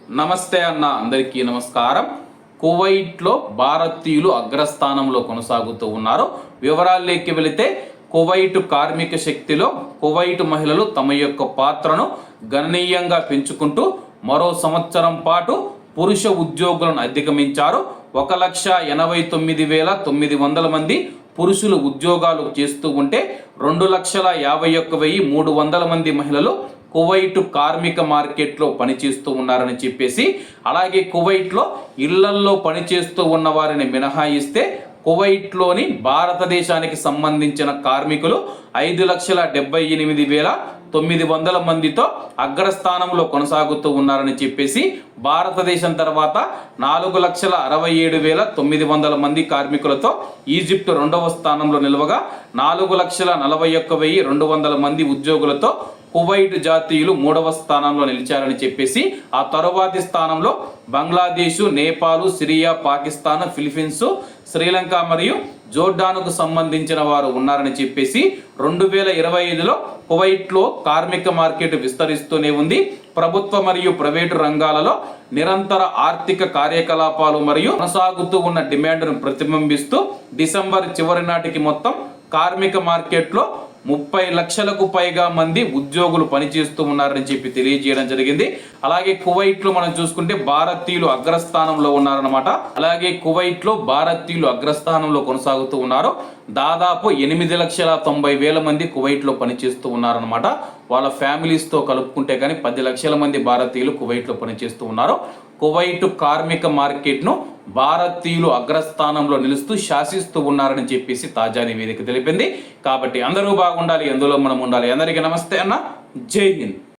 నమస్తే అన్న, అందరికీ నమస్కారం. కువైట్లో భారతీయులు అగ్రస్థానంలో కొనసాగుతూ ఉన్నారు. వివరాల్లోకి వెళితే కువైట్ కార్మిక శక్తిలో కువైట్ మహిళలు తమ యొక్క పాత్రను గణనీయంగా పెంచుకుంటూ మరో సంవత్సరం పాటు పురుష ఉద్యోగులను అధిగమించారు. 1,89,900 మంది పురుషులు ఉద్యోగాలు చేస్తూ ఉంటే 2,51,300 మంది మహిళలు కువైట్ కార్మిక మార్కెట్లో పనిచేస్తూ ఉన్నారని చెప్పేసి, అలాగే కువైట్లో ఇళ్లల్లో పనిచేస్తూ ఉన్న వారిని మినహాయిస్తే కువైట్లోని భారతదేశానికి సంబంధించిన కార్మికులు 5,78,900 మందితో అగ్రస్థానంలో కొనసాగుతూ ఉన్నారని చెప్పేసి, భారతదేశం తర్వాత 4,67,900 మంది కార్మికులతో ఈజిప్ట్ రెండవ స్థానంలో నిలవగా 4,41,200 మంది ఉద్యోగులతో కువైట్ జాతీయులు మూడవ స్థానంలో నిలిచారని చెప్పేసి, ఆ తరువాతి స్థానంలో బంగ్లాదేశ్, నేపాల్, సిరియా, పాకిస్తాన్, ఫిలిప్పీన్స్, శ్రీలంక మరియు జోర్డాన్కు సంబంధించిన వారు ఉన్నారని చెప్పేసి 2025లో కువైట్లో కార్మిక మార్కెట్ విస్తరిస్తూనే ఉంది. ప్రభుత్వ మరియు ప్రైవేటు రంగాలలో నిరంతర ఆర్థిక కార్యకలాపాలు మరియు కొనసాగుతూ ఉన్న డిమాండ్ను ప్రతిబింబిస్తూ డిసెంబర్ చివరి నాటికి మొత్తం కార్మిక మార్కెట్లో 30 లక్షలకు పైగా మంది ఉద్యోగులు పనిచేస్తూ ఉన్నారని చెప్పి తెలియజేయడం జరిగింది. అలాగే కువైట్లో మనం చూసుకుంటే భారతీయులు అగ్రస్థానంలో ఉన్నారనమాట. అలాగే కువైట్లో భారతీయులు అగ్రస్థానంలో కొనసాగుతూ ఉన్నారు. దాదాపు 8,90,000 మంది కువైట్లో పనిచేస్తూ ఉన్నారనమాట. వాళ్ళ ఫ్యామిలీస్తో కలుపుకుంటే కానీ 10 లక్షల మంది భారతీయులు కువైట్లో పనిచేస్తూ ఉన్నారు. కువైట్ కార్మిక మార్కెట్ను భారతీయులు అగ్రస్థానంలో నిలుస్తూ శాసిస్తూ ఉన్నారని చెప్పేసి తాజా నివేదిక తెలిపింది. కాబట్టి అందరూ బాగుండాలి, ఎందులో మనం ఉండాలి. అందరికీ నమస్తే అన్న, జై హింద్.